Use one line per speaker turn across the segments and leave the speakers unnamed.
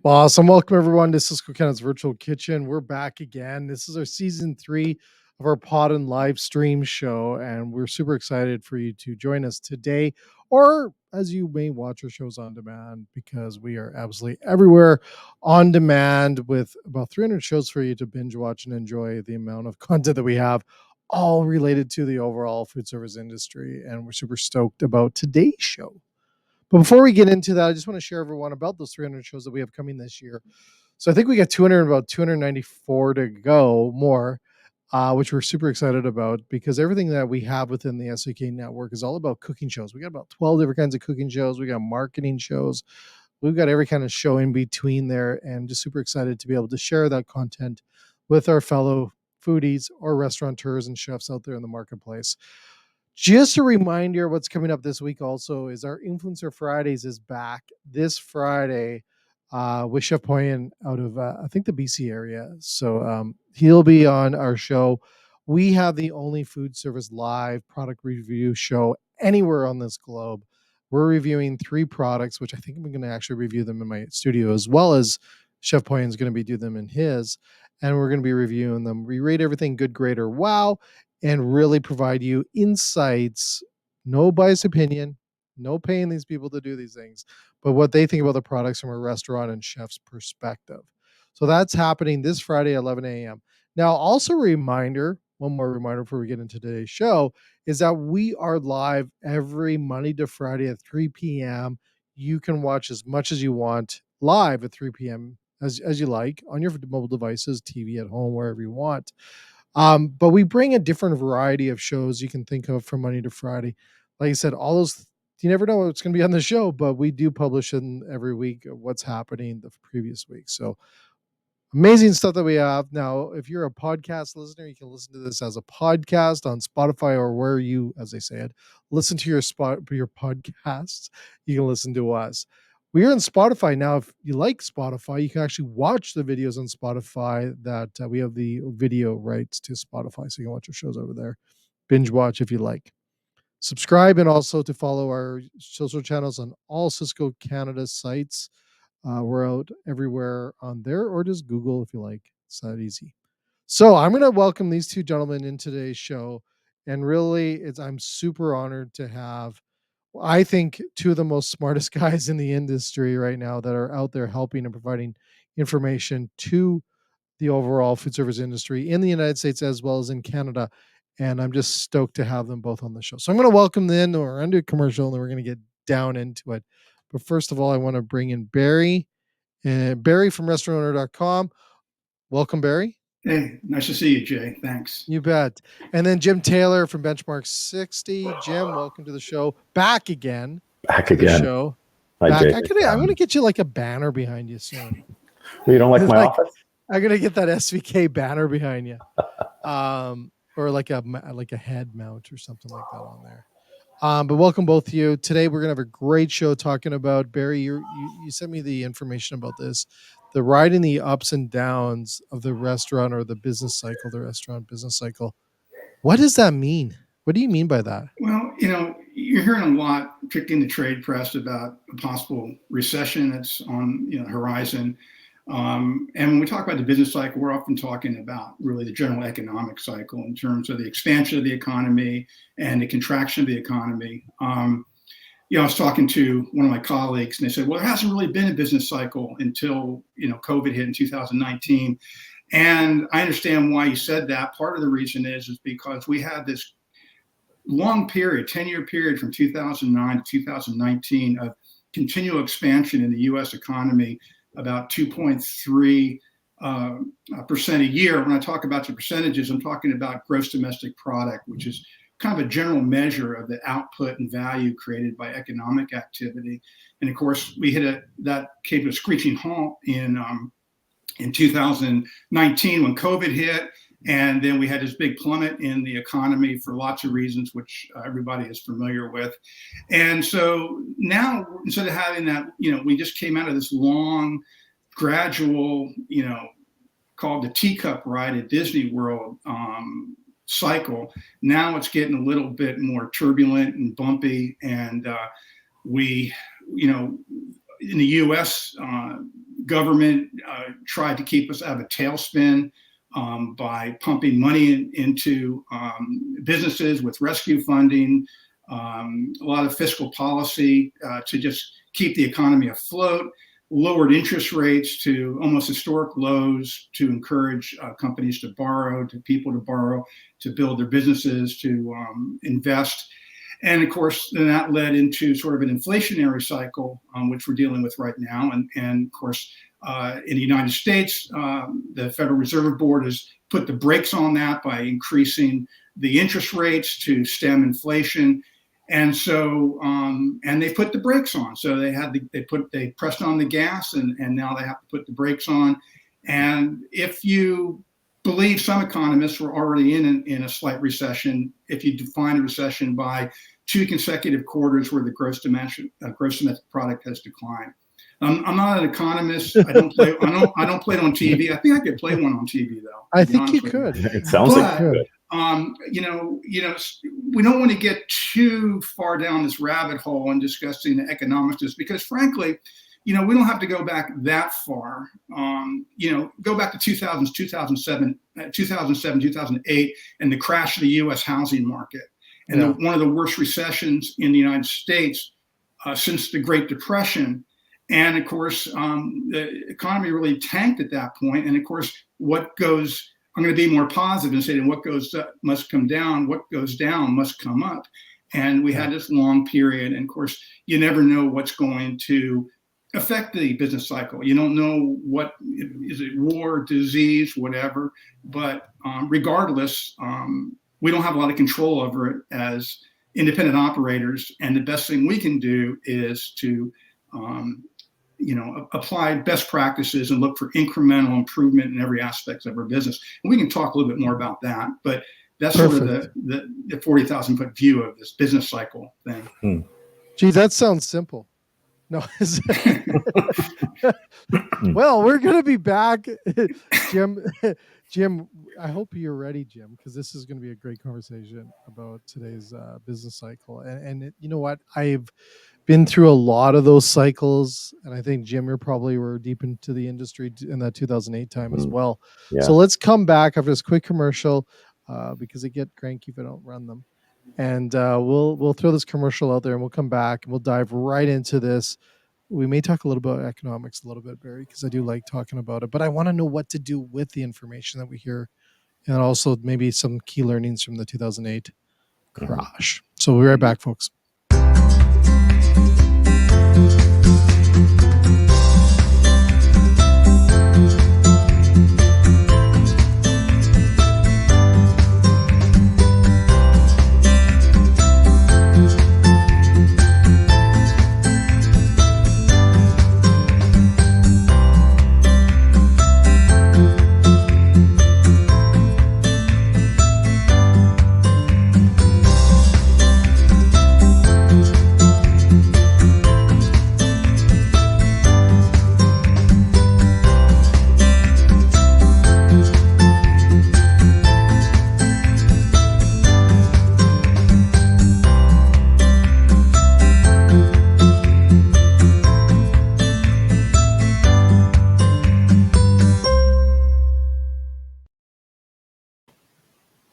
Awesome. Welcome everyone to Sysco Canada's Virtual Kitchen. We're back again. This is our season 3 of our pod and live stream show, and we're super excited for you to join us today, or as you may watch our shows on demand, because we are absolutely everywhere on demand with about 300 shows for you to binge watch and enjoy the amount of content that we have, all related to the overall food service industry. And we're super stoked about today's show. But before we get into that, I just want to share everyone about those 300 shows that we have coming this year. So I think we got 200, about 294 to go more, which we're super excited about because everything that we have within the SVK network is all about cooking shows. We got about 12 different kinds of cooking shows. We got marketing shows. We've got every kind of show in between there, and just super excited to be able to share that content with our fellow foodies or restaurateurs and chefs out there in the marketplace. Just a reminder, what's coming up this week also is our Influencer Fridays is back this Friday with Chef Poyen out of, I think, the BC area. So he'll be on our show. We have the only food service live product review show anywhere on this globe. We're reviewing 3 products, which I think I'm going to actually review them in my studio, as well as Chef Poyen is going to be doing them in his. And we're going to be reviewing them. We rate everything good, great, or wow, and really provide you insights, no biased opinion, no paying these people to do these things, but what they think about the products from a restaurant and chef's perspective. So that's happening this Friday at 11 a.m. Now, also a reminder, one more reminder before we get into today's show, is that we are live every Monday to Friday at 3 p.m. You can watch as much as you want live at 3 p.m. as you like on your mobile devices, TV at home, wherever you want. But we bring a different variety of shows you can think of from Monday to Friday. Like I said, all those, you never know what's going to be on the show, but we do publish in every week of what's happening the previous week. So amazing stuff that we have. Now, if you're a podcast listener, you can listen to this as a podcast on Spotify or where you, as they say it, listen to your podcasts. You can listen to us. We are on Spotify now. If you like Spotify, you can actually watch the videos on Spotify. That we have the video rights to Spotify, so you can watch our shows over there. Binge watch if you like. Subscribe, and also to follow our social channels on all Sysco Canada sites. We're out everywhere on there, or just Google if you like. It's that easy. So I'm going to welcome these 2 gentlemen in today's show, and really, I'm super honored to have, I think, 2 of the most smartest guys in the industry right now that are out there helping and providing information to the overall food service industry in the United States as well as in Canada. And I'm just stoked to have them both on the show. So I'm going to welcome them in, or under commercial, and then we're going to get down into it. But first of all, I want to bring in Barry, Barry from restaurantowner.com. Welcome, Barry.
Hey, nice to see you, Jay. Thanks.
You bet. And then Jim Taylor from Benchmark 60. Jim, welcome to the show. Back again.
Back again.
The show.
Hi,
Back.
Jay.
I'm going to get you like a banner behind you soon.
You don't like my office?
I'm going to get that SVK banner behind you. Or like a head mount or something like that on there. But welcome both of you. Today we're gonna have a great show talking about, Barry, you sent me the information about this, the riding the ups and downs of the restaurant or the business cycle, the restaurant business cycle. What does that mean? What do you mean by that?
Well, you're hearing a lot, particularly in the trade press, about a possible recession that's on the horizon. And when we talk about the business cycle, we're often talking about really the general economic cycle in terms of the expansion of the economy and the contraction of the economy. I was talking to one of my colleagues, and they said, well, there hasn't really been a business cycle until COVID hit in 2019. And I understand why you said that. Part of the reason is because we had this long period, 10-year period from 2009 to 2019 of continual expansion in the U.S. economy, about 2.3% a year. When I talk about the percentages, I'm talking about gross domestic product, which is kind of a general measure of the output and value created by economic activity. And of course, we hit that came to a screeching halt in 2019 when COVID hit. And then we had this big plummet in the economy for lots of reasons, which everybody is familiar with. And so now, instead of having that, we just came out of this long, gradual, called the teacup ride at Disney World cycle. Now it's getting a little bit more turbulent and bumpy. And in the U.S., government tried to keep us out of a tailspin by pumping money into businesses with rescue funding, a lot of fiscal policy to just keep the economy afloat, lowered interest rates to almost historic lows to encourage companies to borrow, to people to borrow, to build their businesses, to invest. And of course, then that led into sort of an inflationary cycle, which we're dealing with right now. And of course, in the United States, the Federal Reserve Board has put the brakes on that by increasing the interest rates to stem inflation. And so, and they put the brakes on. So they pressed on the gas, and now they have to put the brakes on. And if you believe some economists, we're already in a slight recession. If you define a recession by 2 consecutive quarters where the gross domestic product has declined. I'm not an economist. I don't play it on TV. I think I could play one on TV though.
I think you could.
It sounds like you could.
We don't want to get too far down this rabbit hole in discussing the economics, because frankly, we don't have to go back that far. Go back to 2007, 2008, and the crash of the U.S. housing market, and one of the worst recessions in the United States since the Great Depression. And of course, the economy really tanked at that point. And of course, I'm going to be more positive and say that what goes up must come down, what goes down must come up. And we had this long period. And of course, you never know what's going to affect the business cycle. You don't know what is it, war, disease, whatever. But regardless, we don't have a lot of control over it as independent operators. And the best thing we can do is to apply best practices and look for incremental improvement in every aspect of our business. And we can talk a little bit more about that, but that's Perfect. Sort of the 40,000 foot view of this business cycle thing.
Gee, that sounds simple. No. Well, we're going to be back. Jim, I hope you're ready, Jim, because this is going to be a great conversation about today's business cycle. And you know what? I've been through a lot of those cycles, and I think Jim, you probably were deep into the industry in that 2008 time as well. Yeah. So let's come back after this quick commercial because they get cranky if I don't run them, and we'll throw this commercial out there, and we'll come back and we'll dive right into this. We may talk a little about economics a little bit, Barry, because I do like talking about it, but I want to know what to do with the information that we hear, and also maybe some key learnings from the 2008 crash. So we'll be right back, folks.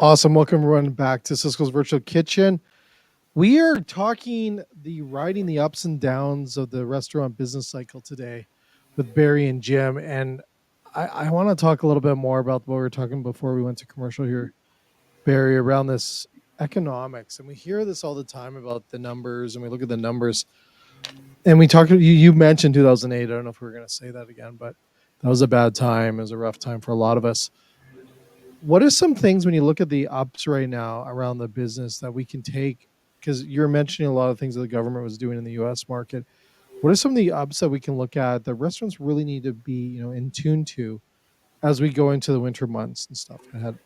Awesome. Welcome everyone back to Sysco's Virtual Kitchen. We are talking riding the ups and downs of the restaurant business cycle today with Barry and Jim. And I want to talk a little bit more about what we were talking before we went to commercial here, Barry, around this economics. And we hear this all the time about the numbers, and we look at the numbers. And we talked, you mentioned 2008. I don't know if we were going to say that again, but that was a bad time. It was a rough time for a lot of us. What are some things when you look at the ups right now around the business that we can take? Because you're mentioning a lot of things that the government was doing in the U.S. market. What are some of the ups that we can look at that restaurants really need to be, in tune to as we go into the winter months and stuff ahead?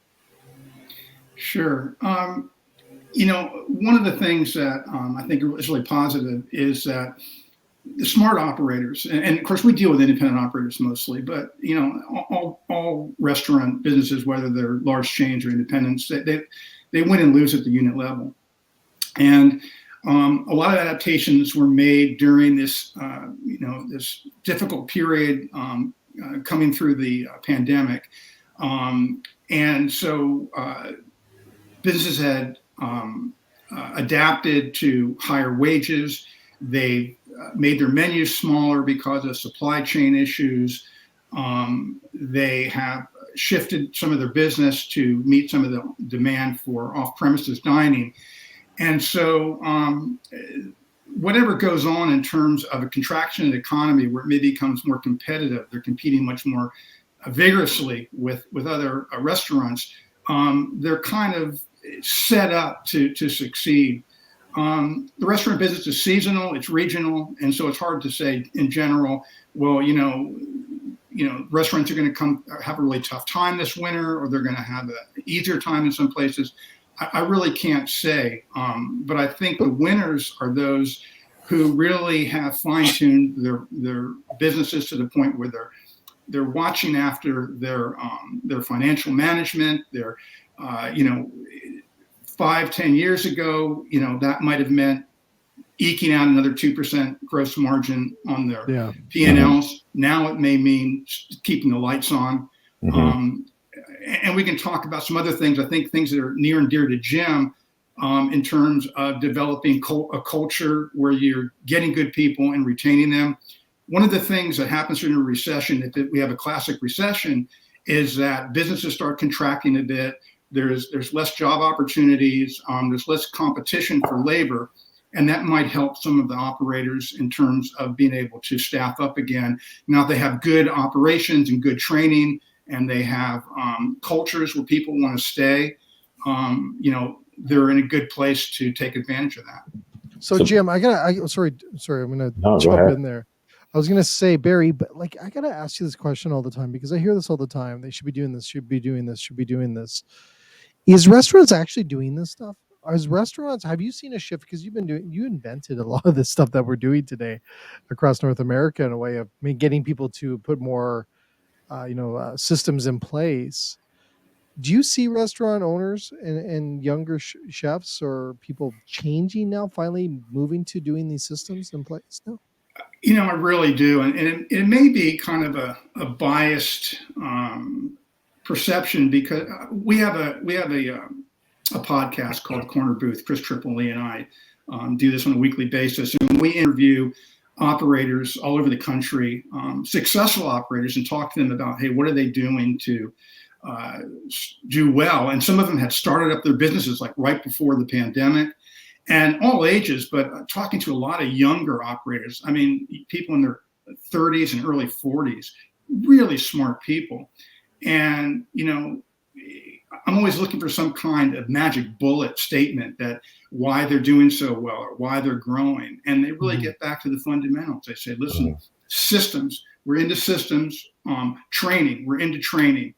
Sure. One of the things that I think is really positive is that the smart operators, and of course we deal with independent operators mostly, but all restaurant businesses, whether they're large chains or independents, they win and lose at the unit level. And A lot of adaptations were made during this, this difficult period coming through the pandemic. And so businesses had adapted to higher wages. They made their menus smaller because of supply chain issues. They have shifted some of their business to meet some of the demand for off-premises dining. And so whatever goes on in terms of a contraction in the economy where it maybe becomes more competitive, they're competing much more vigorously with other restaurants, they're kind of set up to succeed. The restaurant business is seasonal, it's regional, and so it's hard to say in general, well, restaurants are going to have a really tough time this winter, or they're going to have an easier time in some places. I really can't say, but I think the winners are those who really have fine-tuned their businesses to the point where they're watching after their financial management. They're 5-10 years ago, that might have meant eking out another 2% gross margin on their P&Ls. Now it may mean keeping the lights on. And we can talk about some other things. I think things that are near and dear to Jim in terms of developing a culture where you're getting good people and retaining them. One of the things that happens during a recession, if we have a classic recession, is that businesses start contracting a bit. There's less job opportunities. There's less competition for labor. And that might help some of the operators in terms of being able to staff up again. Now they have good operations and good training, and they have cultures where people want to stay. They're in a good place to take advantage of that.
So Jim, sorry, I'm gonna jump in there. I was gonna say, Barry, but I gotta ask you this question all the time because I hear this all the time. They should be doing this, should be doing this, should be doing this. Is restaurants actually doing this stuff? Have you seen a shift? Because you invented a lot of this stuff that we're doing today across North America in a way of getting people to put more, systems in place. Do you see restaurant owners and younger chefs or people changing now, finally moving to doing these systems in place now?
I really do. And it may be kind of a biased perception because we have a podcast called Corner Booth. Chris Tripoli and I do this on a weekly basis, and we interview operators all over the country, successful operators, and talk to them about, hey, what are they doing to do well? And some of them had started up their businesses right before the pandemic, and all ages, but talking to a lot of younger operators. I mean, people in their 30s and early 40s, really smart people. And, I'm always looking for some kind of magic bullet statement that why they're doing so well or why they're growing. And they really get back to the fundamentals. They say, listen, systems, we're into systems, training, we're into training,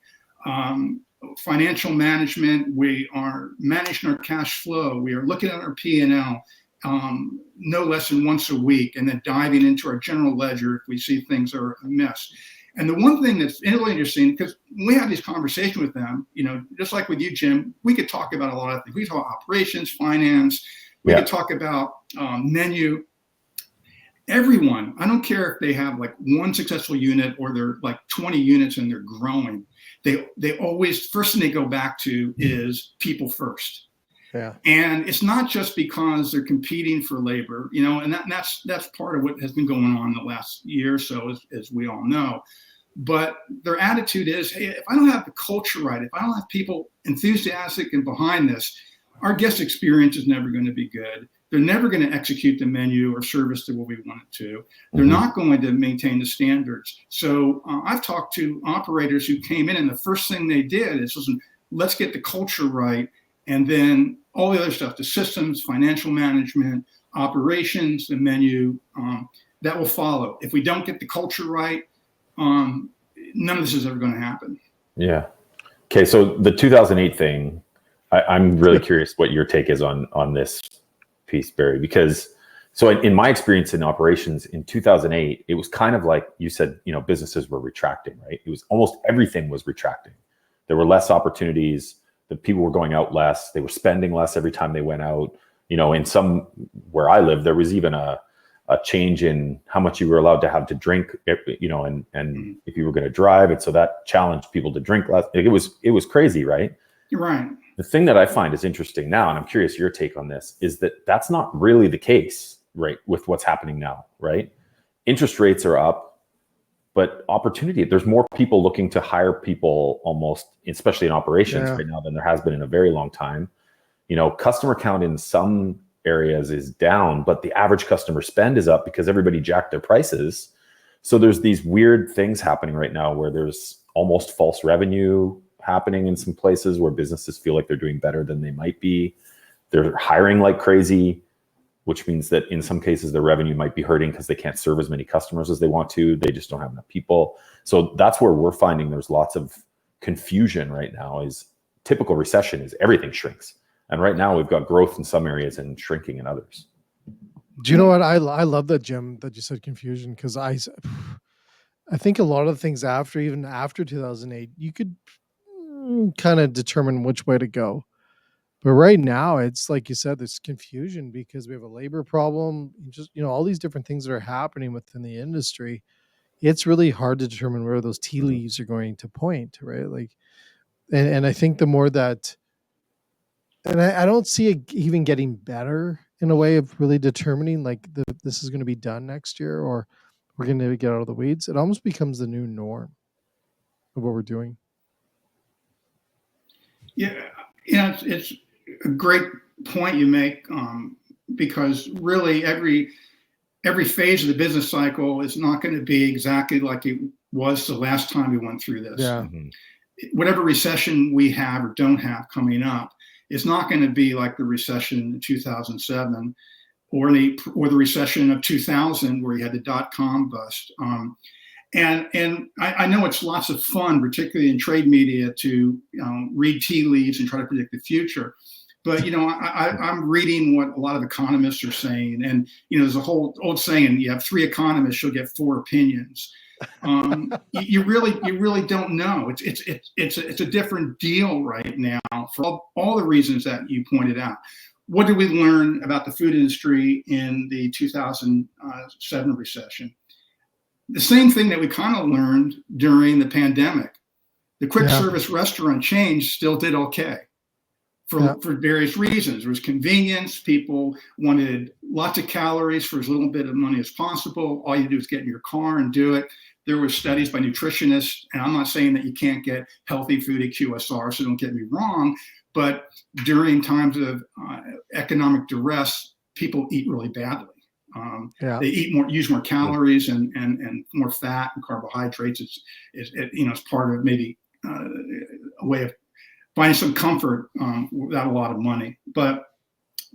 financial management, we are managing our cash flow, we are looking at our P&L no less than once a week, and then diving into our general ledger if we see things are amiss. And the one thing that's really interesting, because when we have these conversations with them, just like with you, Jim, we could talk about a lot of things. We talk operations, finance, we could talk about menu. Everyone, I don't care if they have one successful unit or they're 20 units and they're growing. They always, first thing they go back to is people first.
Yeah.
And it's not just because they're competing for labor, and that's part of what has been going on the last year or so, as we all know. But their attitude is, hey, if I don't have the culture right, if I don't have people enthusiastic and behind this, our guest experience is never going to be good. They're never going to execute the menu or service to what we want it to. They're not going to maintain the standards. So I've talked to operators who came in, and the first thing they did is, listen, let's get the culture right. And then all the other stuff, the systems, financial management, operations, the menu, that will follow. If we don't get the culture right, none of this is ever going to happen.
Yeah. Okay. So the 2008 thing, I'm really curious what your take is on this piece, Barry, because in my experience in operations in 2008, it was kind of like you said, businesses were retracting, right? It was almost everything was retracting. There were less opportunities. The people were going out less. They were spending less every time they went out. In some where I live, there was even a change in how much you were allowed to have to drink, and if you were going to drive, and so that challenged people to drink less. It was crazy, right?
You're right.
The thing that I find is interesting now, and I'm curious your take on this, is that that's not really the case, right? With what's happening now, right? Interest rates are up, but opportunity, there's more people looking to hire people almost, especially in operations right now, than there has been in a very long time. Customer count in some areas is down, but the average customer spend is up because everybody jacked their prices. So there's these weird things happening right now where there's almost false revenue happening in some places where businesses feel like they're doing better than they might be. They're hiring like crazy, which means that in some cases their revenue might be hurting because they can't serve as many customers as they want to. They just don't have enough people. So that's where we're finding there's lots of confusion right now. Is typical recession is everything shrinks. And right now we've got growth in some areas and shrinking in others.
Do you know what? I love that, Jim, that you said confusion, because I think a lot of things even after 2008, you could kind of determine which way to go. But right now, it's like you said, there's confusion because we have a labor problem, just, all these different things that are happening within the industry. It's really hard to determine where those tea leaves are going to point, right? Like, and I think the more that, and I don't see it even getting better in a way of really determining like this is going to be done next year, or we're going to get out of the weeds. It almost becomes the new norm of what we're doing.
Yeah, it's a great point you make, because really every phase of the business cycle is not going to be exactly like it was the last time we went through this.
Yeah.
Whatever recession we have or don't have coming up, it's not going to be like the recession in 2007 or the recession of 2000 where you had the dot-com bust. And I know it's lots of fun, particularly in trade media, to read tea leaves and try to predict the future. But I'm reading what a lot of economists are saying, and there's a whole old saying: you have 3 economists, you'll get 4 opinions. You really don't know. It's a different deal right now for all the reasons that you pointed out. What did we learn about the food industry in the 2007 recession? The same thing that we kind of learned during the pandemic. The quick service restaurant chains still did okay for various reasons. There was convenience. People wanted lots of calories for as little bit of money as possible. All you do is get in your car and do it. There were studies by nutritionists, and I'm not saying that you can't get healthy food at QSR, so don't get me wrong, but during times of economic duress, people eat really badly. They use more calories and more fat and carbohydrates. It's part of maybe a way of finding some comfort without a lot of money. But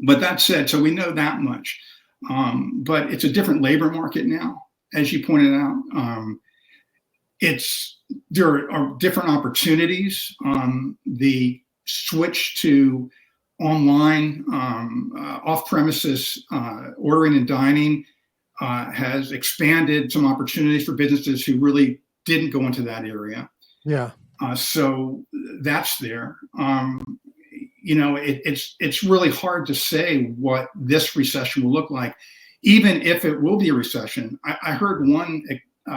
that said, so we know that much. But it's a different labor market now, as you pointed out. There are different opportunities. The switch to online, off-premises ordering and dining has expanded some opportunities for businesses who really didn't go into that area.
Yeah.
So that's there. It's really hard to say what this recession will look like, even if it will be a recession. I heard one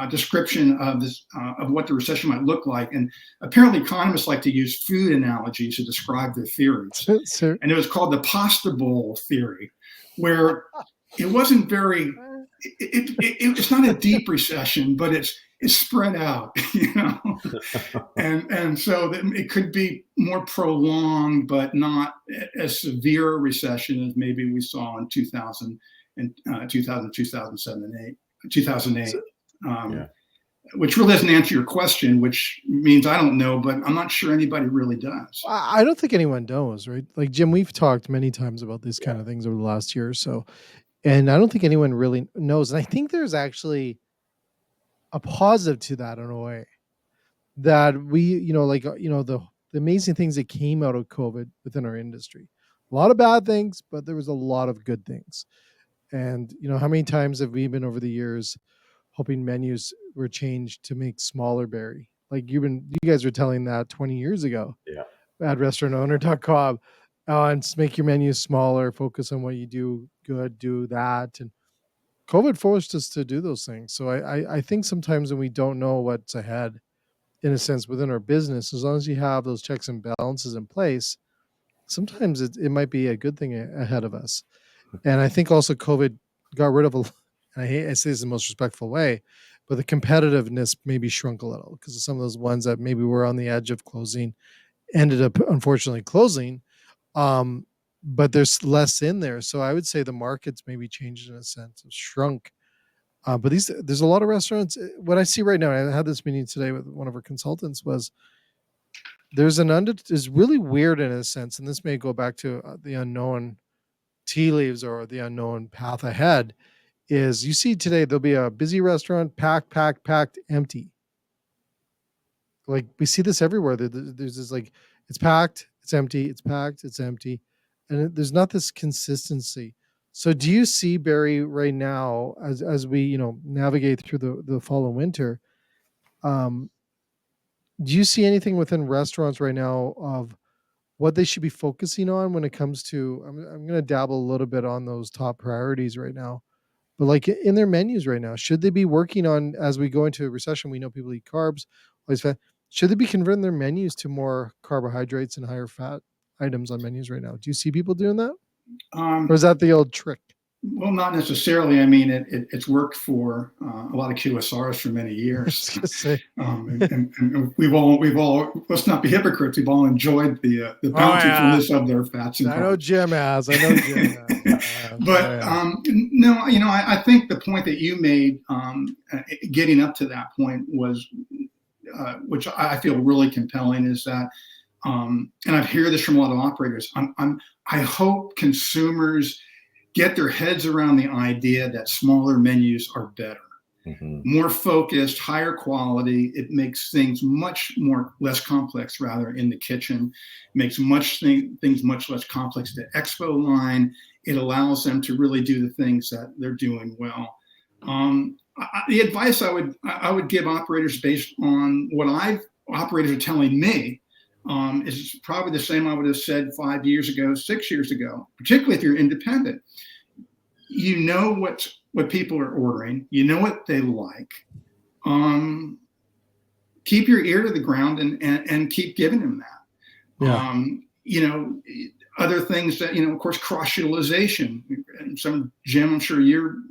description of this of what the recession might look like, and apparently economists like to use food analogies to describe their theories. And it was called the pasta bowl theory, where it wasn't very. It's not a deep recession, but it's spread out, and so it could be more prolonged, but not as severe a recession as maybe we saw in 2000 and 2007 and 2008. Which really doesn't answer your question, which means I don't know, but I'm not sure anybody really does.
I don't think anyone knows, right? Like, Jim, we've talked many times about these kind of things over the last year or so, and I don't think anyone really knows. And I think there's actually a positive to that in a way, that we, the amazing things that came out of COVID within our industry. A lot of bad things, but there was a lot of good things. And, how many times have we been over the years hoping menus were changed to make smaller berry? Like you guys were telling that 20 years ago at restaurantowner.com. and make your menus smaller, focus on what you do good, do that. And COVID forced us to do those things. So I think sometimes when we don't know what's ahead, in a sense, within our business, as long as you have those checks and balances in place, sometimes it might be a good thing ahead of us. And I think also COVID got rid of I say this in the most respectful way, but the competitiveness maybe shrunk a little because of some of those ones that maybe were on the edge of closing ended up unfortunately closing. Um, but there's less in there. So I would say the market's maybe changed in a sense, of shrunk. But there's a lot of restaurants. What I see right now, I had this meeting today with one of our consultants, was is really weird in a sense, and this may go back to the unknown tea leaves or the unknown path ahead. Is you see today there'll be a busy restaurant, packed, empty. Like we see this everywhere. There's this like it's packed, it's empty, it's packed, it's empty, and there's not this consistency. So do you see, Barry, right now as we navigate through the fall and winter? Um, do you see anything within restaurants right now of what they should be focusing on when it comes to? I'm going to dabble a little bit on those top priorities right now, but like in their menus right now, should they be working on, as we go into a recession? We know people eat carbs, always fat. Should they be converting their menus to more carbohydrates and higher fat items on menus right now? Do you see people doing that, or
Um,
is that the old trick?
well, not necessarily. I mean, it's worked for a lot of QSRs for many
I
years.
was gonna say,
And we've all, let's not be hypocrites. We've all enjoyed the
oh yeah,
bountifulness of their fats and
I know
carbs.
Jim has. I know Jim has. Oh
But
yeah,
no, I think the point that you made, getting up to that point, was, which I feel really compelling, is that, and I hear this from a lot of operators. I hope consumers get their heads around the idea that smaller menus are better, more focused, higher quality. It makes things less complex, rather, in the kitchen. Makes things much less complex to expo line. It allows them to really do the things that they're doing well. The advice I would give operators, based on what operators are telling me, is probably the same I would have said 5 years ago, 6 years ago, particularly if you're independent. You know what people are ordering. You know what they like. Keep your ear to the ground and keep giving them that.
yeah,
Other things that, of course, cross utilization. And Jim, I'm sure you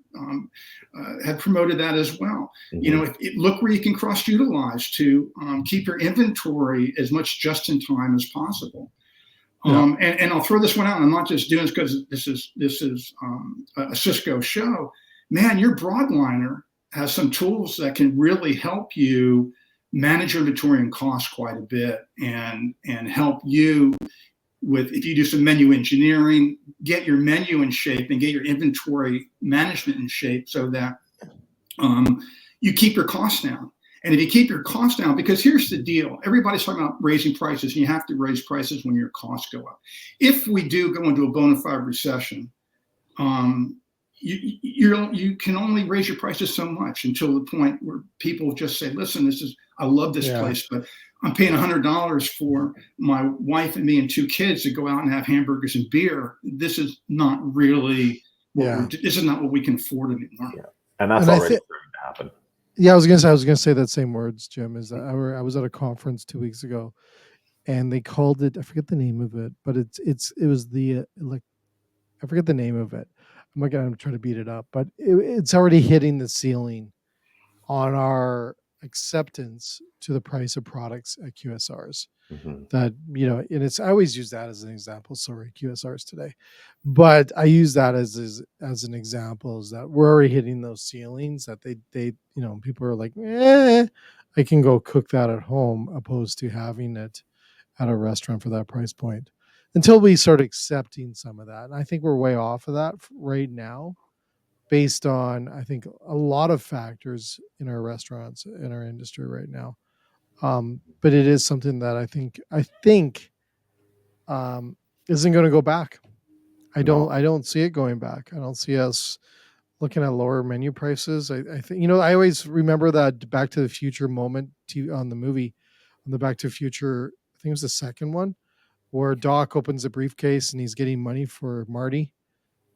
had promoted that as well. Look where you can cross utilize to keep your inventory as much just in time as possible.
yeah,
And I'll throw this one out. And I'm not just doing this because this is a Sysco show. Man, your broadliner has some tools that can really help you manage your inventory and cost quite a bit, and help you with, if you do some menu engineering, get your menu in shape and get your inventory management in shape, so that you keep your costs down. And if you keep your costs down, because here's the deal, everybody's talking about raising prices, and you have to raise prices when your costs go up. If we do go into a bona fide recession, you can only raise your prices so much, until the point where people just say, listen, I love this
yeah,
place, but I'm paying $100 for my wife and me and 2 kids to go out and have hamburgers and beer. This is not really
yeah.
this is not what we can afford anymore.
Yeah. And that's
And
already starting to happen.
yeah, I was gonna say that same words, Jim. Is that I was at a conference 2 weeks ago, and they called it, I forget the name of it, but it was the like, I forget the name of it. I'm not gonna try to beat it up, but it's already hitting the ceiling on our acceptance to the price of products at QSRs. That, and it's, I always use that as an example. Sorry, QSRs today, but I use that as an example, is that we're already hitting those ceilings that they people are like, I can go cook that at home, opposed to having it at a restaurant for that price point, until we start accepting some of that. And I think we're way off of that right now, based on, I think, a lot of factors in our restaurants, in our industry right now. But it is something that I think isn't going to go back.
No.
I don't see it going back. I don't see us looking at lower menu prices. I think, I always remember that Back to the Future moment on the movie, on the Back to the Future. I think it was the second one, where Doc opens a briefcase and he's getting money for Marty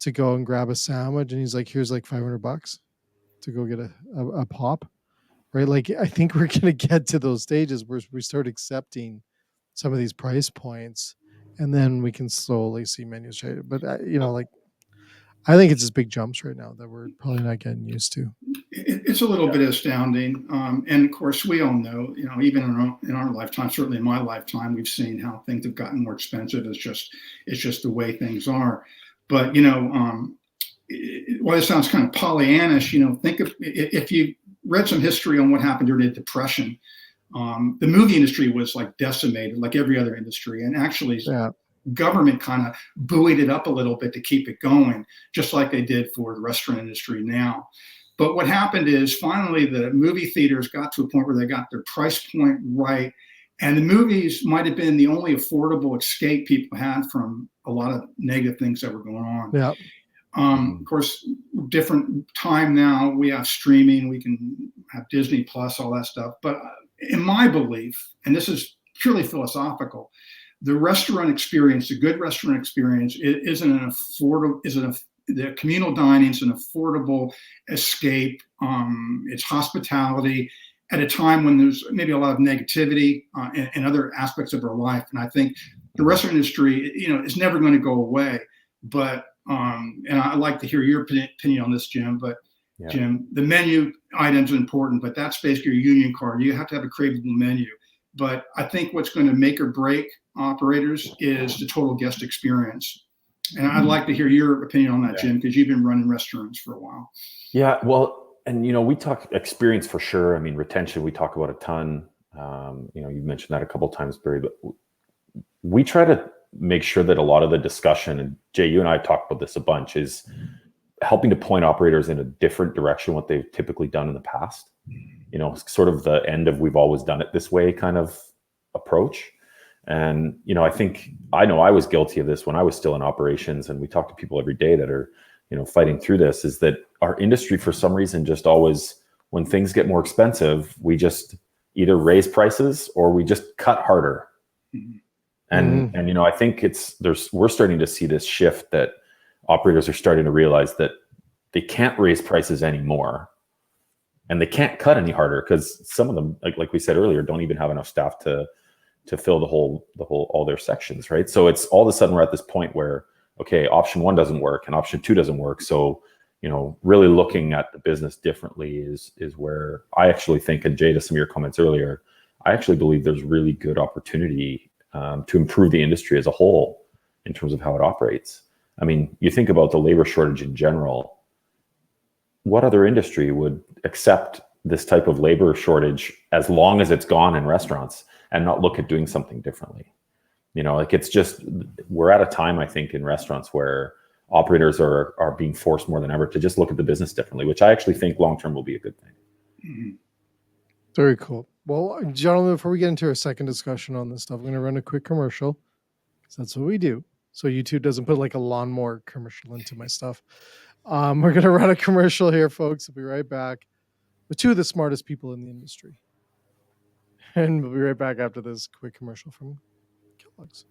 to go and grab a sandwich, and he's like, here's like $500 to go get a pop, right? Like, I think we're going to get to those stages where we start accepting some of these price points, and then we can slowly see menus change. But like, I think it's just big jumps right now that we're probably not getting used to.
It's a little bit astounding, and of course, we all know, even in our lifetime, certainly in my lifetime, we've seen how things have gotten more expensive. It's just the way things are. But while it sounds kind of Pollyannish, think of if you read some history on what happened during the Depression. The movie industry was like decimated, like every other industry, and actually. Yeah. Government kind of buoyed it up a little bit to keep it going, just like they did for the restaurant industry now. But what happened is finally the movie theaters got to a point where they got their price point right. And the movies might have been the only affordable escape people had from a lot of negative things that were going on.
Yeah.
Of course, different time now. We have streaming, we can have Disney Plus, all that stuff. But in my belief, and this is purely philosophical, the restaurant experience, the good restaurant experience, the communal dining is an affordable escape. It's hospitality at a time when there's maybe a lot of negativity and other aspects of our life. And I think the restaurant industry, is never going to go away. But and I'd like to hear your opinion on this, Jim. But yeah. Jim, the menu items are important, but that's basically your union card. You have to have a craveable menu. But I think what's going to make or break operators is the total guest experience. And I'd like to hear your opinion on that, Jim, because you've been running restaurants for a while.
Yeah, well, and we talk experience for sure. I mean, retention, we talk about a ton. You mentioned that a couple of times, Barry, but we try to make sure that a lot of the discussion, and Jay, you and I talked about this a bunch, is helping to point operators in a different direction, what they've typically done in the past. Sort of the end of we've always done it this way kind of approach. And, I know I was guilty of this when I was still in operations, and we talk to people every day that are, fighting through this, is that our industry, for some reason, just always, when things get more expensive, we just either raise prices or we just cut harder. Mm-hmm. And I think we're starting to see this shift that operators are starting to realize that they can't raise prices anymore. And they can't cut any harder because some of them, like we said earlier, don't even have enough staff to fill the whole all their sections, right? So it's all of a sudden we're at this point where, okay, option one doesn't work and option two doesn't work. So, really looking at the business differently is where I actually think, and Jay, to some of your comments earlier, I actually believe there's really good opportunity to improve the industry as a whole in terms of how it operates. I mean, you think about the labor shortage in general. What other industry would accept this type of labor shortage as long as it's gone in restaurants and not look at doing something differently? It's just, we're at a time, I think, in restaurants where operators are being forced more than ever to just look at the business differently, which I actually think long-term will be a good thing.
Mm-hmm. Very cool. Well, gentlemen, before we get into our second discussion on this stuff, I'm going to run a quick commercial because that's what we do. So YouTube doesn't put like a lawnmower commercial into my stuff. We're going to run a commercial here, folks. We'll be right back with two of the smartest people in the industry. And we'll be right back after this quick commercial from Kellogg's.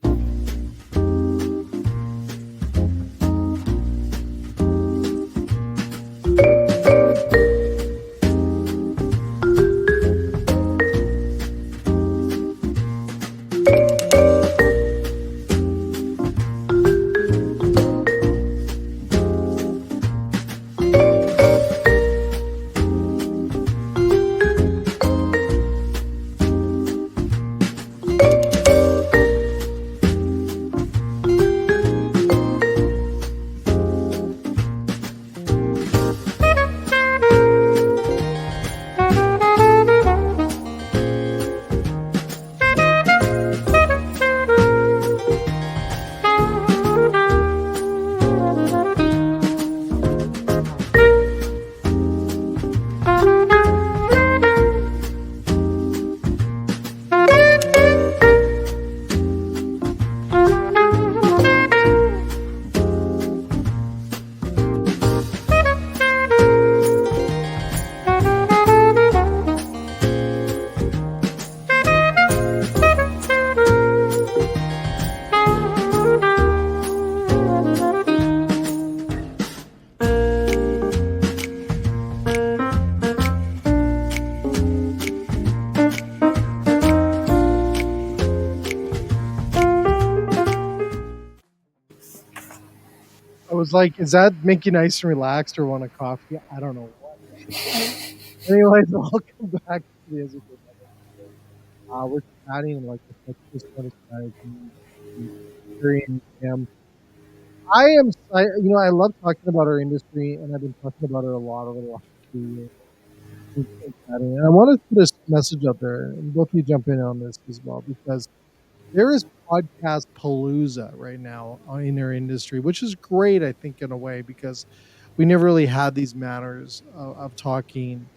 was like, is that make you nice and relaxed or want a coffee? I don't know what. Anyways, welcome back to the SVK. We're chatting like I said, just kind of strategy, experience. I love talking about our industry, and I've been talking about it a lot over the last few years. And I want to put a message out there, and both of you jump in on this as well, because there is podcast palooza right now in our industry, which is great, I think, in a way, because we never really had these manners of talking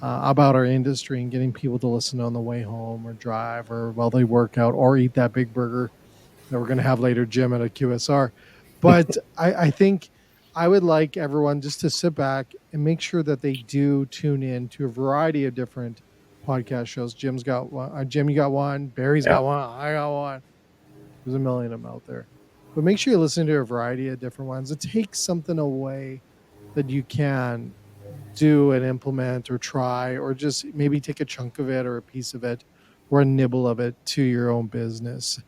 about our industry and getting people to listen on the way home or drive or while they work out or eat that big burger that we're going to have later, Jim, at a QSR. But I think I would like everyone just to sit back and make sure that they do tune in to a variety of different podcast shows. Jim's got one. Jim, you got one. Barry's got one. I got one. There's a million of them out there. But make sure you listen to a variety of different ones. It takes something away that you can do and implement or try, or just maybe take a chunk of it or a piece of it or a nibble of it to your own business.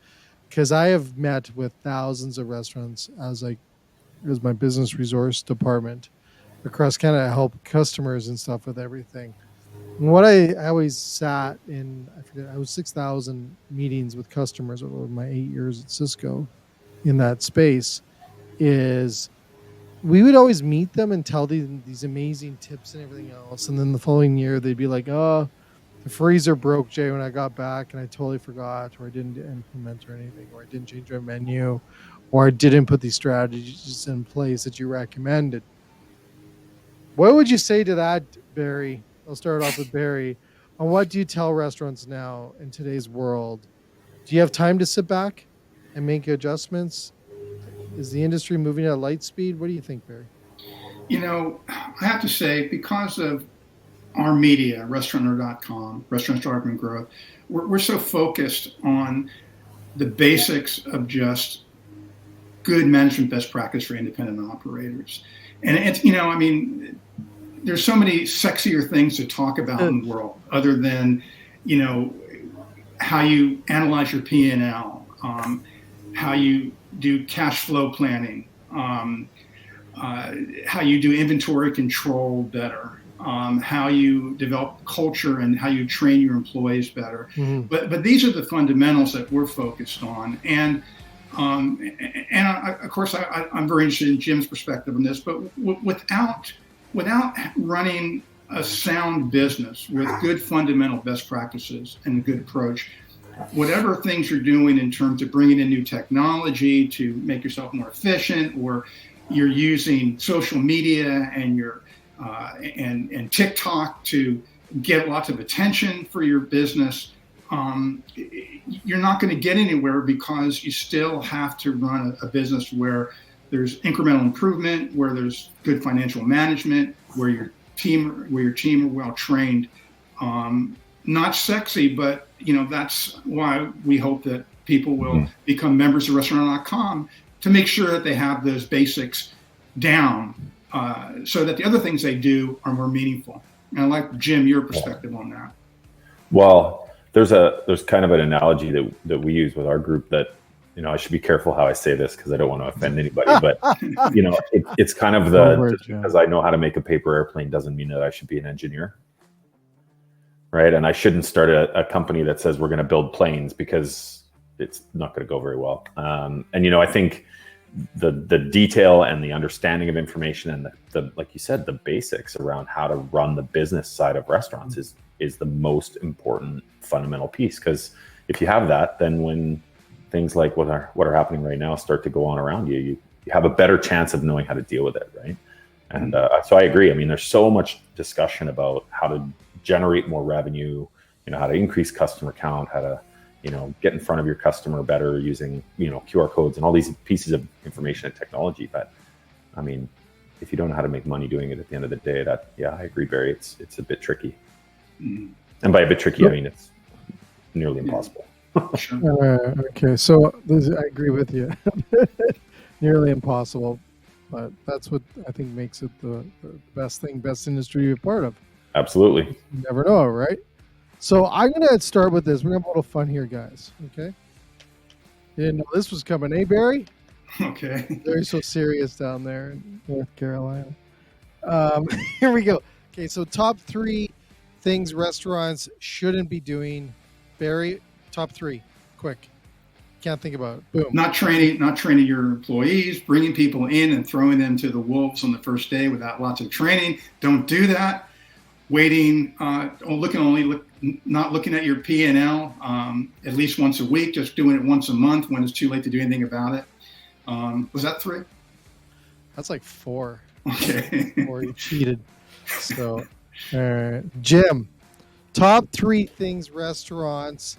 Because I have met with thousands of restaurants as my business resource department across Canada. I help customers and stuff with everything. And what I always sat in, I was 6,000 meetings with customers over my 8 years at Sysco in that space, is we would always meet them and tell these amazing tips and everything else. And then the following year, they'd be like, oh, the freezer broke, Jay, when I got back, and I totally forgot, or I didn't implement or anything, or I didn't change our menu, or I didn't put these strategies in place that you recommended. What would you say to that, Barry? I'll start off with Barry. On what do you tell restaurants now in today's world? Do you have time to sit back and make adjustments? Is the industry moving at light speed? What do you think, Barry?
I have to say, because of our media, restaurateur.com, Restaurant Startup and Growth, we're so focused on the basics of just good management best practice for independent operators. And it's, there's so many sexier things to talk about in the world other than, how you analyze your P&L, how you do cash flow planning, how you do inventory control better, how you develop culture and how you train your employees better. Mm-hmm. But these are the fundamentals that we're focused on. And of course, I'm very interested in Jim's perspective on this, but without running a sound business with good fundamental best practices and a good approach, whatever things you're doing in terms of bringing in new technology to make yourself more efficient, or you're using social media and and TikTok to get lots of attention for your business, you're not going to get anywhere, because you still have to run a business where there's incremental improvement, where there's good financial management, where your team are well trained. Not sexy, but that's why we hope that people will become members of restaurant.com, to make sure that they have those basics down, so that the other things they do are more meaningful. And I'd like, Jim, your perspective on that.
Well, there's kind of an analogy that we use with our group that, I should be careful how I say this because I don't want to offend anybody, but it's kind of because I know how to make a paper airplane doesn't mean that I should be an engineer. Right. And I shouldn't start a company that says we're going to build planes, because it's not going to go very well. And, I think the detail and the understanding of information and the like you said, the basics around how to run the business side of restaurants is the most important fundamental piece. Because if you have that, then when things like what are happening right now start to go on around you, you have a better chance of knowing how to deal with it. Right. And so I agree. I mean, there's so much discussion about how to generate more revenue, how to increase customer count, how to, get in front of your customer better using, QR codes and all these pieces of information and technology. But I mean, if you don't know how to make money doing it at the end of the day, I agree, Barry, it's a bit tricky. Mm-hmm. And by a bit tricky, I mean, it's nearly impossible.
Okay. So I agree with you. Nearly impossible, but that's what I think makes it the best industry to be a part of.
Absolutely.
You never know, right? So I'm going to start with this. We're going to have a little fun here, guys. Okay. Didn't know this was coming. Hey, Barry?
Okay.
They're so serious down there in North Carolina. Here we go. Okay, so top 3 things restaurants shouldn't be doing. Barry, top 3, quick. Can't think about it. Boom.
Not training your employees, bringing people in and throwing them to the wolves on the first day without lots of training. Don't do that. Waiting, not looking at your P&L at least once a week, just doing it once a month when it's too late to do anything about it. Was that 3?
That's like 4.
Okay.
4, you cheated. So, all right. Jim, top 3 things restaurants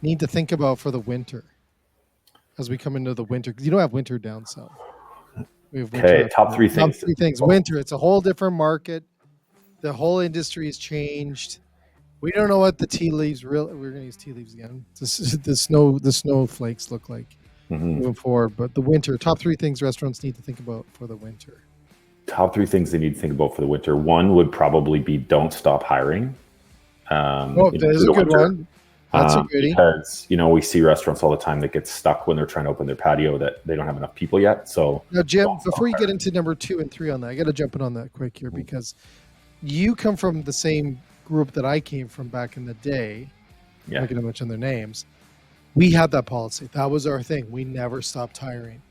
need to think about for the winter as we come into the winter, because you don't have winter down south. We have winter.
Okay, top 3 things.
Top 3 things. Winter, it's a whole different market. The whole industry has changed. We don't know what the tea leaves. We're going to use tea leaves again. The snowflakes look like moving forward. But the winter, top 3 things restaurants need to think about for the winter.
Top 3 things they need to think about for the winter. One would probably be don't stop hiring.
That is a good one. That's a goodie.
Because, we see restaurants all the time that get stuck when they're trying to open their patio that they don't have enough people yet. So
now, Jim, before you get into number 2 and 3 on that, I got to jump in on that quick here because you come from the same group that I came from back in the day. I'm not going to mention their names. We had that policy. That was our thing. We never stopped hiring.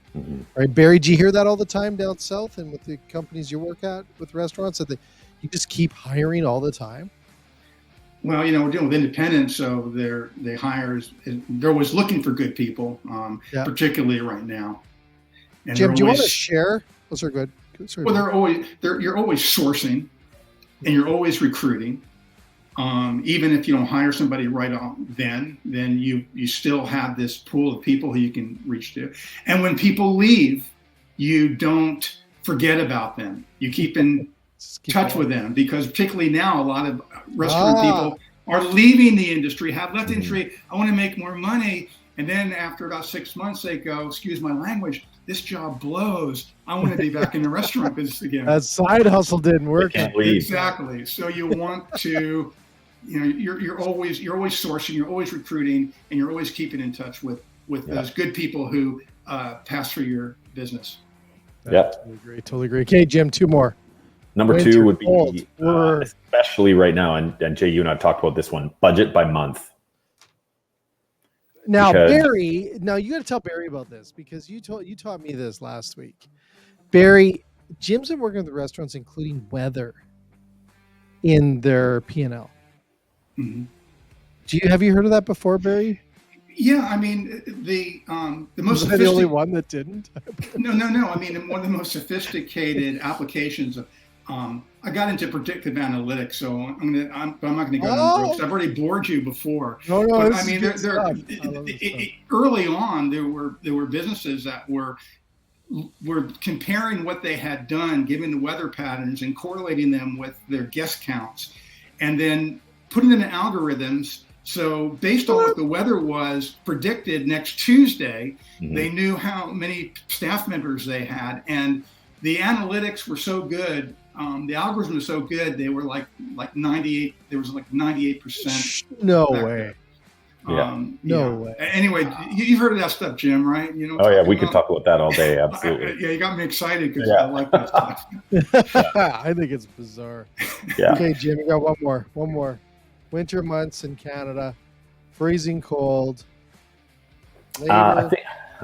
Right, Barry? Do you hear that all the time down south and with the companies you work at with restaurants that you just keep hiring all the time?
Well, we're dealing with independents, so they're always looking for good people, particularly right now. And
Jim, do you want to share? Oh, sorry, go ahead. Sorry,
well, you're always sourcing, and you're always recruiting. Even if you don't hire somebody right on then you still have this pool of people who you can reach to. And when people leave, you don't forget about them. You keep in touch with them, because particularly now a lot of restaurant people are leaving the industry, have left the industry. I want to make more money. And then after about 6 months, they go, excuse my language, this job blows. I want to be back in the restaurant business again.
That side hustle didn't work.
Exactly. So you want to, you're always sourcing, you're always recruiting, and you're always keeping in touch with those good people who pass through your business.
Yeah.
Totally agree. Okay, Jim, 2 more.
Number 2 would be, especially right now, and Jay, you and I have talked about this one, budget by month.
Now, Barry, you got to tell Barry about this, because you taught me this last week. Barry, Jim's been working with the restaurants, including weather, in their P&L.
Mm-hmm.
Have you heard of that before, Barry?
Yeah, I mean the most.
Was I the only one that didn't?
No. I mean, one of the most sophisticated applications of. I got into predictive analytics, so I'm not going to go into because I've already bored you before.
No.
But I mean, early on, there were businesses that were comparing what they had done, given the weather patterns, and correlating them with their guest counts, and then putting them in algorithms. So based on what the weather was predicted next Tuesday, they knew how many staff members they had, and the analytics were so good. The algorithm was so good. They were like 98. There was like 98%.
No way.
No way. Anyway, you've heard of that stuff, Jim, right?
Oh yeah, we could talk about that all day. Absolutely.
You got me excited because I like that stuff.
I think it's bizarre.
Yeah.
Okay, Jim, we got one more. Winter months in Canada, freezing cold.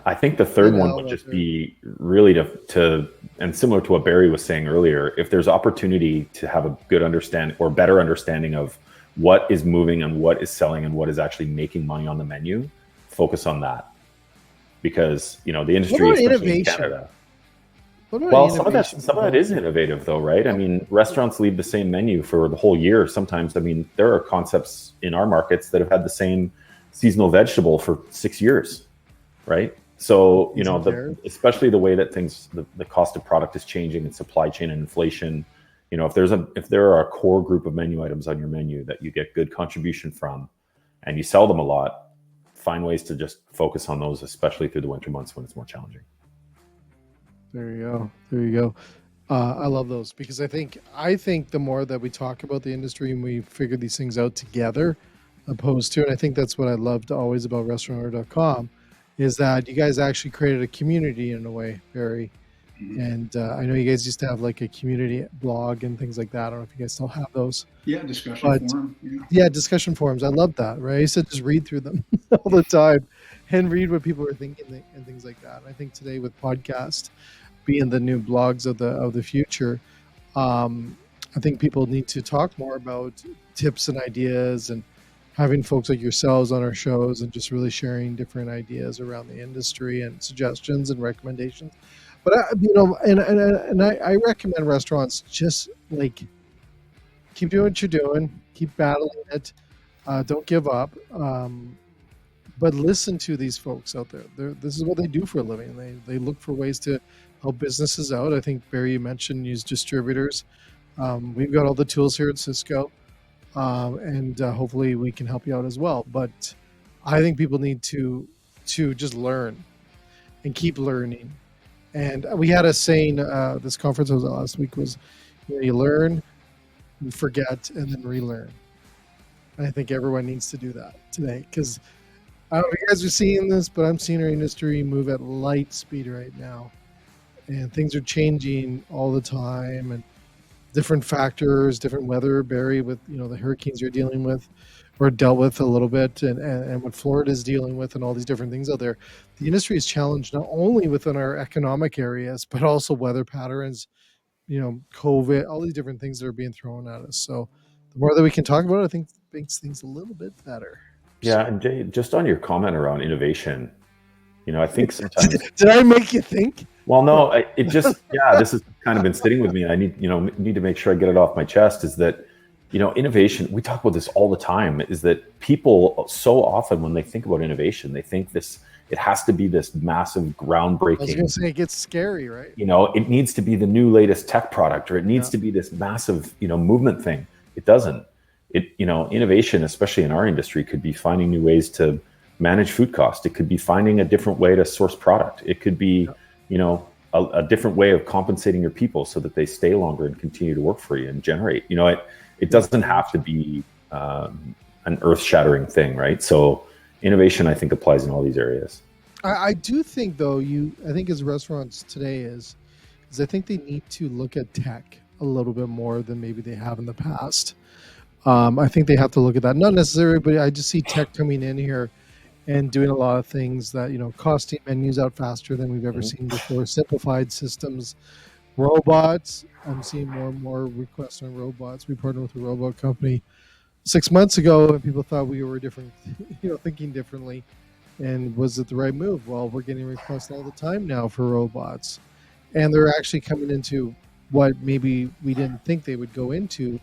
I think the third one would just be really to and similar to what Barry was saying earlier, if there's opportunity to have a good understanding or better understanding of what is moving and what is selling and what is actually making money on the menu, focus on that. Because, the industry, especially in Canada. Well, some of that is innovative though, right? I mean, restaurants leave the same menu for the whole year. Sometimes, I mean, there are concepts in our markets that have had the same seasonal vegetable for 6 years, right? So, especially the way that the cost of product is changing and supply chain and inflation, if there are a core group of menu items on your menu that you get good contribution from and you sell them a lot, find ways to just focus on those, especially through the winter months when it's more challenging.
There you go. I love those because I think the more that we talk about the industry and we figure these things out together, opposed to, and I think that's what I loved always about restaurateur.com, is that you guys actually created a community in a way, Barry. And I know you guys used to have like a community blog and things like that. I don't know if you guys still have those.
Yeah, discussion
But
forum.
yeah, discussion forums. I love that, right? I used to just read through them all the time and read what people were thinking and things like that. And I think today with podcast being the new blogs of the future, I think people need to talk more about tips and ideas and having folks like yourselves on our shows and just really sharing different ideas around the industry and suggestions and recommendations. But I recommend restaurants just like keep doing what you're doing, keep battling it, don't give up. But listen to these folks out there. This is what they do for a living. They look for ways to help businesses out. I think Barry, you mentioned use distributors. We've got all the tools here at Sysco, and hopefully we can help you out as well. But I think people need to just learn and keep learning. And we had a saying this conference was last week was, you learn, you forget, and then relearn. And I think everyone needs to do that today because I don't know if you guys are seeing this, but I'm seeing our industry move at light speed right now. And things are changing all the time and different factors, different weather, Barry, with the hurricanes you're dealing with or dealt with a little bit and what Florida is dealing with and all these different things out there. The industry is challenged not only within our economic areas, but also weather patterns, COVID, all these different things that are being thrown at us. So the more that we can talk about it, I think makes things a little bit better.
Yeah, and Jay, just on your comment around innovation, I think sometimes.
Did I make you think?
Well, no, this has kind of been sitting with me. I need to make sure I get it off my chest. Is that innovation? We talk about this all the time. Is that people so often when they think about innovation, they think it has to be this massive groundbreaking. I was
going to say it gets scary, right?
It needs to be the new latest tech product, or it needs to be this massive movement thing. It doesn't. Innovation, especially in our industry, could be finding new ways to manage food costs. It could be finding a different way to source product. It could be a different way of compensating your people so that they stay longer and continue to work for you and generate. It doesn't have to be an earth-shattering thing, right? So innovation, I think, applies in all these areas.
I do think, though, I think as restaurants today is I think they need to look at tech a little bit more than maybe they have in the past. I think they have to look at that. Not necessarily, but I just see tech coming in here and doing a lot of things that, costing menus out faster than we've ever seen before, simplified systems, robots. I'm seeing more and more requests on robots. We partnered with a robot company 6 months ago, and people thought we were different, thinking differently. And was it the right move? Well, we're getting requests all the time now for robots. And they're actually coming into what maybe we didn't think they would go into,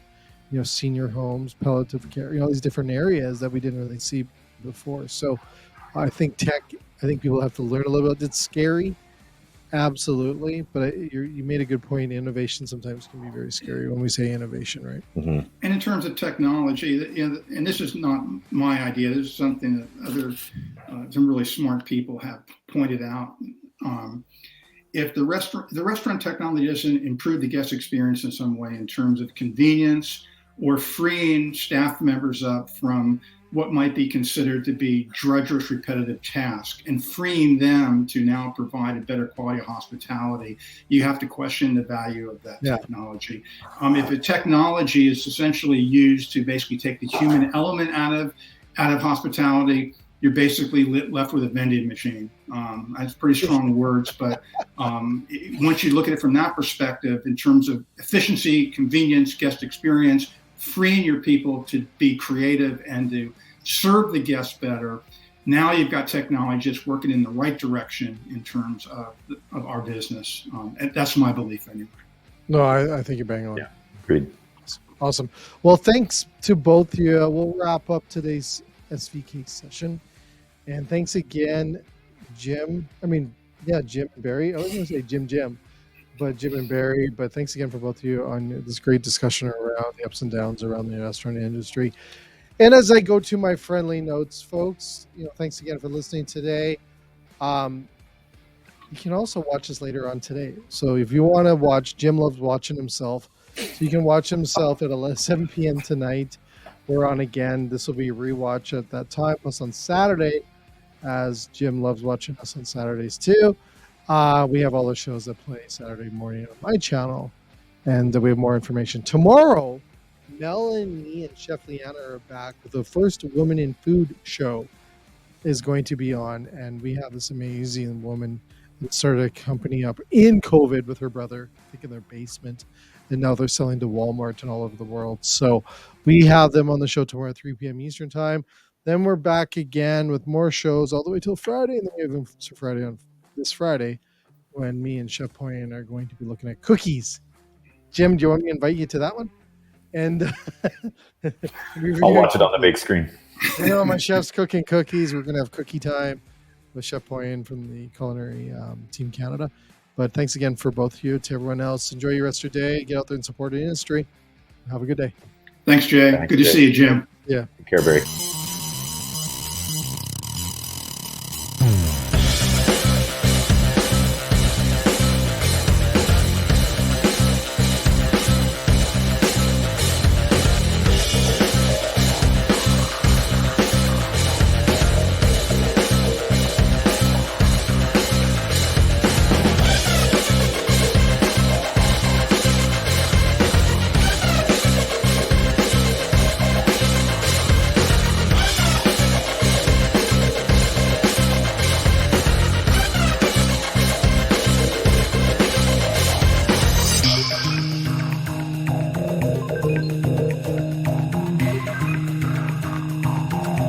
senior homes, palliative care, all these different areas that we didn't really see before. So I think people have to learn a little bit. It's scary, absolutely, but you made a good point. Innovation sometimes can be very scary when we say innovation, right?
Mm-hmm. And in terms of technology, and this is not my idea, this is something that other some really smart people have pointed out. If the restaurant technology doesn't improve the guest experience in some way in terms of convenience or freeing staff members up from what might be considered to be drudgerous, repetitive tasks and freeing them to now provide a better quality of hospitality, you have to question the value of that technology. If the technology is essentially used to basically take the human element out of hospitality, you're basically left with a vending machine. That's pretty strong words, but once you look at it from that perspective, in terms of efficiency, convenience, guest experience, freeing your people to be creative and to serve the guests better, now you've got technology that's working in the right direction in terms of our business. And that's my belief anyway.
No, I think you're bang on.
Yeah, agreed.
Awesome. Well, thanks to both of you. We'll wrap up today's SVK session. And thanks again, Jim and Barry. I was going to say Jim, but Jim and Barry. But thanks again for both of you on this great discussion around the ups and downs around the restaurant industry. And as I go to my friendly notes, folks, thanks again for listening today. You can also watch us later on today. So if you want to watch, Jim loves watching himself. So you can watch himself at 7 p.m. tonight. We're on again. This will be a rewatch at that time. Plus on Saturday, as Jim loves watching us on Saturdays too. We have all the shows that play Saturday morning on my channel, and we have more information. Tomorrow, Melanie and Chef Leanna are back with the first Woman in Food show is going to be on, and we have this amazing woman that started a company up in COVID with her brother, I think in their basement, and now they're selling to Walmart and all over the world. So we have them on the show tomorrow at 3 p.m. Eastern time. Then we're back again with more shows all the way till Friday, and then we have them Friday on this Friday when me and Chef Poyen are going to be looking at cookies. Jim, do you want me to invite you to that one? And
I'll watch it on the big screen.
My chef's cooking cookies. We're going to have cookie time with Chef Poyen from the Culinary Team Canada. But thanks again for both of you. To everyone else, enjoy your rest of your day. Get out there and support the industry. Have a good day.
Thanks, Jay. Good to see you, Jim.
Yeah.
Take care, Barry.